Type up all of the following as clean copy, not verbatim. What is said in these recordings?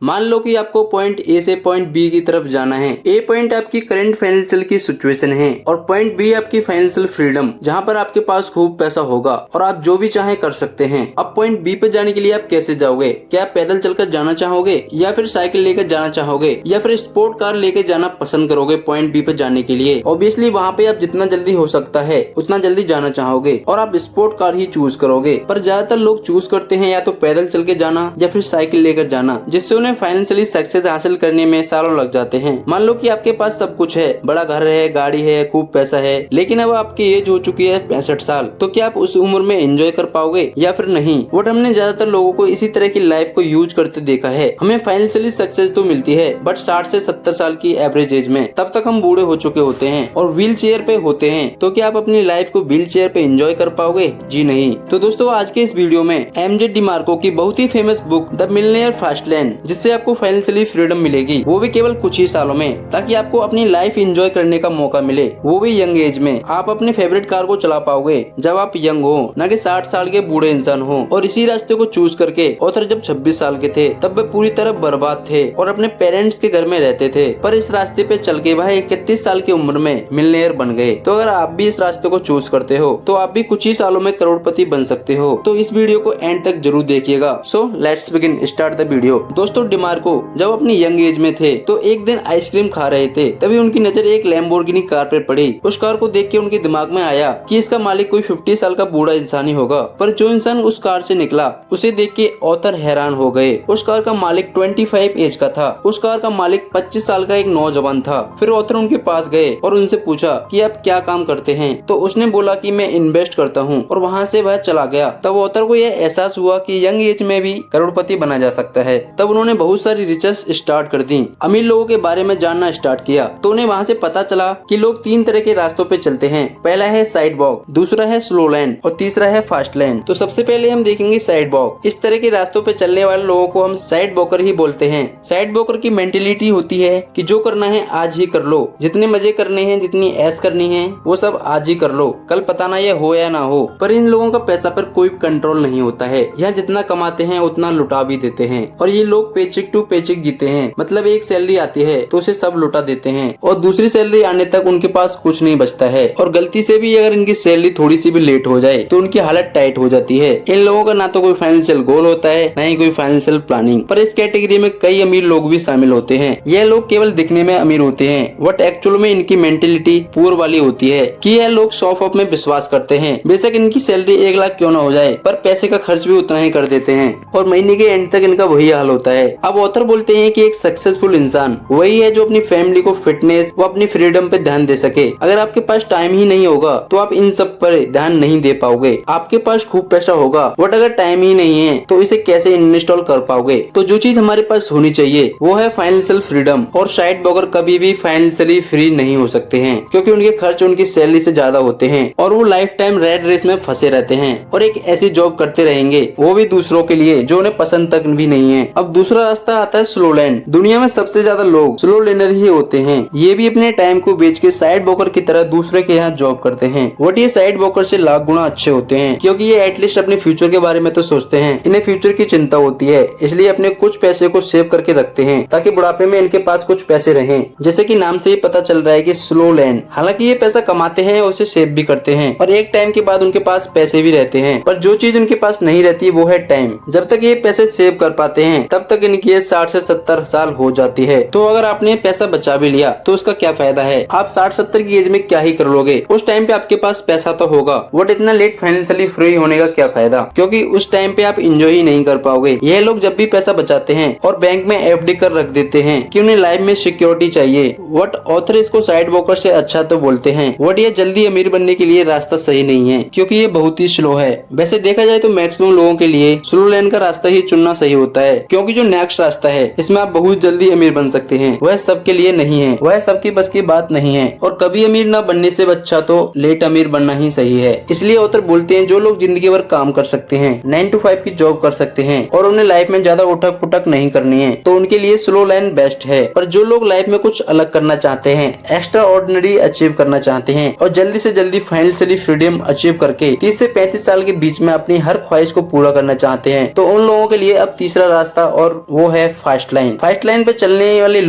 मान लो कि आपको पॉइंट ए से पॉइंट बी की तरफ जाना है। ए पॉइंट आपकी करंट फाइनेंशियल की सिचुएशन है और पॉइंट बी आपकी फाइनेंशियल फ्रीडम, जहां पर आपके पास खूब पैसा होगा और आप जो भी चाहे कर सकते हैं। अब पॉइंट बी पे जाने के लिए आप कैसे जाओगे? क्या आप पैदल चलकर जाना चाहोगे या फिर साइकिल लेकर जाना चाहोगे या फिर स्पोर्ट कार लेकर जाना पसंद करोगे पॉइंट बी पे जाने के लिए? ऑब्वियसली वहाँ पे आप जितना जल्दी हो सकता है उतना जल्दी जाना चाहोगे और आप स्पोर्ट कार ही चूज करोगे। पर ज्यादातर लोग चूज करते हैं या तो पैदल चल के जाना या फिर साइकिल लेकर जाना, जिससे उन्हें फाइनेंशियली सक्सेस हासिल करने में सालों लग जाते हैं। मान लो कि आपके पास सब कुछ है, बड़ा घर है, गाड़ी है, खूब पैसा है, लेकिन अब आपकी एज हो चुकी है 65 साल। तो क्या आप उस उम्र में एंजॉय कर पाओगे या फिर नहीं? बट हमने ज्यादातर लोगों को इसी तरह की लाइफ को यूज करते देखा है। हमें फाइनेंशियली सक्सेस तो मिलती है बट 60 से 70 साल की एवरेज एज में, तब तक हम बूढ़े हो चुके होते हैं और व्हील चेयर पे होते हैं। तो क्या आप अपनी लाइफ को व्हील चेयर पे एंजॉय कर पाओगे? जी नहीं। तो दोस्तों आज के इस वीडियो में एमजे डिमार्को की बहुत ही फेमस बुक द मिलियनेयर फास्टलैंड, जिससे आपको फाइनेंशियली फ्रीडम मिलेगी, वो भी केवल कुछ ही सालों में, ताकि आपको अपनी लाइफ एंजॉय करने का मौका मिले, वो भी यंग एज में। आप अपने फेवरेट कार को चला पाओगे जब आप यंग हो, न कि 60 साल के बूढ़े इंसान हो। और इसी रास्ते को चूज करके ऑथर जब 26 साल के थे तब वे पूरी तरह बर्बाद थे और अपने पेरेंट्स के घर में रहते थे, पर इस रास्ते पे चल के वह 31 साल की उम्र में मिलियनेयर बन गए। तो अगर आप भी इस रास्ते को चूज करते हो तो आप भी कुछ ही सालों में करोड़पति बन सकते हो। तो इस वीडियो को एंड तक जरूर देखिएगा। So let's begin, start the video. दोस्तों डिमार्को जब अपनी यंग एज में थे तो एक दिन आइसक्रीम खा रहे थे, तभी उनकी नजर एक लैम्बोर्गिनी कार पर पड़ी। उस कार को देख के उनके दिमाग में आया कि इसका मालिक कोई 50 साल का बूढ़ा इंसान ही होगा। पर जो इंसान उस कार से निकला उसे देख के ऑथर हैरान हो गए। उस कार का मालिक 25 एज का था। उस कार का मालिक 25 साल का एक नौजवान था। फिर ऑथर उनके पास गए और उनसे पूछा कि आप क्या काम करते हैं? तो उसने बोला कि मैं इन्वेस्ट करता हूँ, और वहाँ से वह चला गया। तब ऑथर को यह एहसास हुआ कि यंग एज में भी करोड़पति बना जा सकता है। तब उन्होंने बहुत सारी रिसर्च स्टार्ट कर दी, अमीर लोगों के बारे में जानना स्टार्ट किया। तो उन्हें वहाँ से पता चला कि लोग 3 तरह के रास्तों पे चलते हैं। पहला है साइड वॉक, दूसरा है स्लो लैंड और तीसरा है फास्ट लैंड। तो सबसे पहले हम देखेंगे साइड वॉक। इस तरह के रास्तों पे चलने वाले लोगों को हम साइड वॉकर ही बोलते हैं। साइड वॉकर की मेंटेलिटी होती है कि जो करना है आज ही कर लो, जितने मजे करने हैं, जितनी ऐश करनी है, वो सब आज ही कर लो, कल पता ना ये हो या ना हो। पर इन लोगों का पैसा पर कोई कंट्रोल नहीं होता है। यहाँ जितना कमाते हैं उतना लुटा भी देते हैं और ये लोग पेचेक टू पेचेक जीते हैं। मतलब एक सैलरी आती है तो उसे सब लुटा देते हैं और दूसरी सैलरी आने तक उनके पास कुछ नहीं बचता है। और गलती से भी अगर इनकी सैलरी थोड़ी सी भी लेट हो जाए तो उनकी हालत टाइट हो जाती है। इन लोगों का ना तो कोई फाइनेंशियल गोल होता है, ना ही कोई फाइनेंशियल प्लानिंग। पर इस कैटेगरी में कई अमीर लोग भी शामिल होते हैं। यह लोग केवल दिखने में अमीर होते हैं बट एक्चुअल में इनकी मेंटेलिटी पुअर वाली होती है कि यह लोग शो ऑफ में विश्वास करते हैं। बेशक इनकी सैलरी 1 लाख क्यों ना हो जाए, पर पैसे का खर्च भी उतना ही कर देते हैं और महीने के एंड तक इनका वही हाल होता है। अब ऑथर बोलते हैं कि एक सक्सेसफुल इंसान वही है जो अपनी फैमिली को फिटनेस व अपनी फ्रीडम पे ध्यान दे सके। अगर आपके पास टाइम ही नहीं होगा तो आप इन सब पर ध्यान नहीं दे पाओगे। आपके पास खूब पैसा होगा बट अगर टाइम ही नहीं है तो इसे कैसे इंस्टॉल कर पाओगे? तो जो चीज हमारे पास होनी चाहिए वो है फाइनेंशियल फ्रीडम। और साइड वॉकर कभी भी फाइनेंशियली फ्री नहीं हो सकते हैं क्योंकि उनके खर्च उनकी सैलरी से ज्यादा होते हैं और वो लाइफ टाइम रेड रेस में फंसे रहते हैं और एक ऐसी जॉब करते रहेंगे, वो भी दूसरों के लिए, जो उन्हें पसंद तक भी नहीं है। अब दूसरा रास्ता आता है स्लो लैंड। दुनिया में सबसे ज्यादा लोग स्लो लैंडर ही होते हैं। ये भी अपने टाइम को बेच के साइड वॉकर की तरह दूसरे के यहाँ जॉब करते हैं। बट ये साइड वॉकर से लाख गुना अच्छे होते हैं क्योंकि ये एटलीस्ट अपने फ्यूचर के बारे में तो सोचते हैं। इन्हें फ्यूचर की चिंता होती है, इसलिए अपने कुछ पैसे को सेव करके रखते हैं ताकि बुढ़ापे में इनके पास कुछ पैसे रहें। जैसे कि नाम से ही पता चल रहा है कि स्लो लैंड। हालांकि ये पैसा कमाते हैं और उसे सेव भी करते हैं और एक टाइम के बाद उनके पास पैसे भी रहते हैं। पर जो चीज उनके पास नहीं रहती वो है टाइम। जब तक ये पैसे सेव कर पाते हैं तब तक इनकी एज 60 से 70 साल हो जाती है। तो अगर आपने पैसा बचा भी लिया तो उसका क्या फायदा है? आप 60-70 की एज में क्या ही कर लोगे? उस टाइम पे आपके पास पैसा तो होगा बट इतना लेट फाइनेंशियली फ्री होने का क्या फायदा, क्योंकि उस टाइम पे आप एंजॉय ही नहीं कर पाओगे। यह लोग जब भी पैसा बचाते हैं और बैंक में एफडी कर रख देते हैं कि उन्हें लाइफ में सिक्योरिटी चाहिए। वट ऑथर इसको साइड वॉकर से अच्छा तो बोलते हैं बट ये जल्दी अमीर बनने के लिए रास्ता सही नहीं है क्योंकि ये बहुत ही स्लो है। वैसे देखा जाए तो मैक्सिमम लोगों के लिए स्लो लैंड का रास्ता ही चुनना सही होता है क्योंकि जो नेक्स्ट रास्ता है इसमें आप बहुत जल्दी अमीर बन सकते हैं, वह सबके लिए नहीं है, वह सबकी बस की बात नहीं है। और कभी अमीर न बनने से अच्छा तो लेट अमीर बनना ही सही है। इसलिए ऑथर बोलते हैं जो लोग जिंदगी भर काम कर सकते हैं, 9 to 5 की जॉब कर सकते हैं और उन्हें लाइफ में ज्यादा उठक पुटक नहीं करनी है, तो उनके लिए स्लो लैंड बेस्ट है। पर जो लोग लाइफ में कुछ अलग करना चाहते हैं, एक्स्ट्रा ऑर्डिनरी अचीव करना चाहते हैं और जल्दी से जल्दी फाइनेंशियली फ्रीडम अचीव करके 30 से 35 साल के बीच में अपनी हर ख्वाहिश को पूरा करना चाहते हैं, तो उन लोगों के लिए अब तीसरा रास्ता और वो है फास्ट लाइन। फास्ट लाइन पे चलने वाले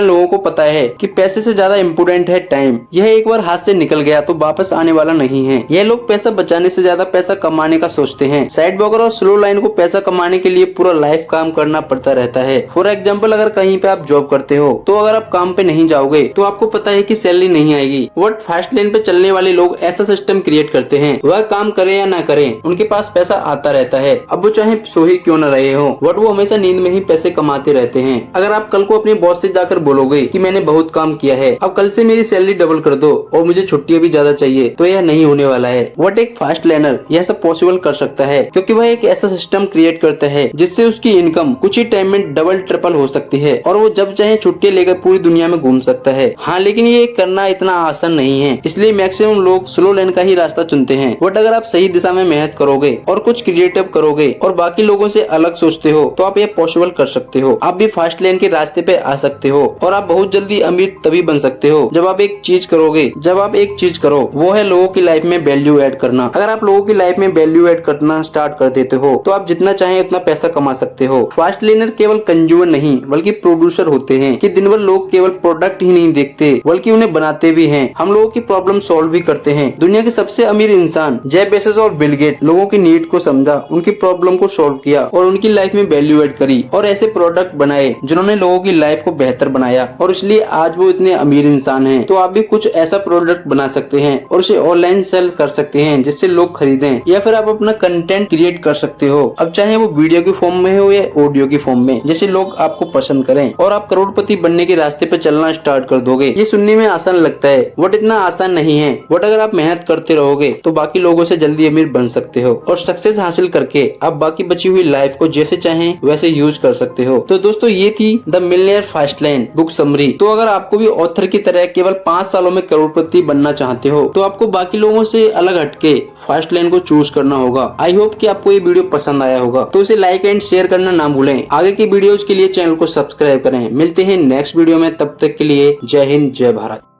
लोगों को पता है कि पैसे से ज्यादा इम्पोर्टेंट है टाइम। यह एक बार हाथ से निकल गया तो वापस आने वाला नहीं है। यह लोग पैसा बचाने से ज्यादा पैसा कमाने का सोचते हैं। साइड ब्रोकर और स्लो लाइन को पैसा कमाने के लिए पूरा लाइफ काम करना पड़ता रहता है। फॉर एग्जाम्पल, अगर कहीं पे आप जॉब करते हो तो अगर आप काम पे नहीं जाओगे तो आपको पता है कि सैलरी नहीं आएगी। बट फास्ट लाइन पे चलने वाले लोग ऐसा सिस्टम क्रिएट करते हैं, वह काम करे या ना करे उनके पास पैसा आता रहता है। अब वो चाहे सो ही क्यों न रहे हो, बट वो हमेशा नींद में ही पैसे कमाते रहते हैं। अगर आप कल को अपने बॉस से जाकर बोलोगे कि मैंने बहुत काम किया है, अब कल से मेरी सैलरी डबल कर दो और मुझे छुट्टियां भी ज्यादा चाहिए, तो यह नहीं होने वाला है। बट एक फास्ट लाइनर यह सब पॉसिबल कर सकता है, क्योंकि वह एक ऐसा सिस्टम क्रिएट करता है जिससे उसकी इनकम कुछ ही टाइम में डबल ट्रिपल हो सकती है और वो जब चाहे छुट्टियां लेकर पूरी दुनिया में घूम सकता है। हाँ, लेकिन ये करना इतना आसान नहीं है, इसलिए मैक्सिमम लोग स्लो लाइन का ही रास्ता चुनते हैं। बट अगर आप सही दिशा में मेहनत करोगे और कुछ क्रिएटिव करोगे और बाकी लोगों से अलग सोचते हो तो आप ये पॉसिबल कर सकते हो। आप भी फास्ट लाइन के रास्ते पे आ सकते हो और आप बहुत जल्दी अमीर तभी बन सकते हो जब आप एक चीज करो, वो है लोगों की लाइफ में वैल्यू ऐड करना। अगर आप लोगों की लाइफ में वैल्यू ऐड करना स्टार्ट कर देते हो तो आप जितना चाहे उतना पैसा कमा सकते हो। फास्ट लाइनर केवल कंज्यूमर नहीं बल्कि प्रोड्यूसर होते हैं कि दिन भर लोग केवल प्रोडक्ट ही नहीं देखते बल्कि उन्हें बनाते भी हैं। हम लोगों की प्रॉब्लम सॉल्व भी करते हैं। दुनिया के सबसे अमीर इंसान जेफ बेजोस और बिल गेट लोगों की नीड को समझा, उनकी प्रॉब्लम को सॉल्व किया और उनकी लाइफ में वैल्यू ऐड करी और ऐसे प्रोडक्ट बनाए जिन्होंने लोगों की लाइफ को बेहतर बनाया और इसलिए आज वो इतने अमीर इंसान हैं। तो आप भी कुछ ऐसा प्रोडक्ट बना सकते हैं और उसे ऑनलाइन सेल कर सकते हैं जिससे लोग खरीदें, या फिर आप अपना कंटेंट क्रिएट कर सकते हो, अब चाहे वो वीडियो की फॉर्म में हो या ऑडियो की फॉर्म में, जैसे लोग आपको पसंद करें और आप करोड़पति बनने के रास्ते पे चलना स्टार्ट कर दोगे। ये सुनने में आसान लगता है बट इतना आसान नहीं है। बट अगर आप मेहनत करते रहोगे तो बाकी लोगों से जल्दी अमीर बन सकते हो और सक्सेस हासिल करके आप बाकी बची हुई लाइफ को जैसे चाहें वैसे यूज कर सकते हो। तो दोस्तों, ये थी the millionaire fast line book summary. तो अगर आपको भी ऑथर की तरह केवल 5 सालों में करोड़पति बनना चाहते हो तो आपको बाकी लोगों से अलग हटके फास्ट लाइन को चूज करना होगा। आई होप कि आपको ये वीडियो पसंद आया होगा, तो इसे लाइक एंड शेयर करना ना भूलें। आगे की वीडियोज के लिए चैनल को सब्सक्राइब करें। मिलते हैं नेक्स्ट वीडियो में, तब तक के लिए जय हिंद जय भारत।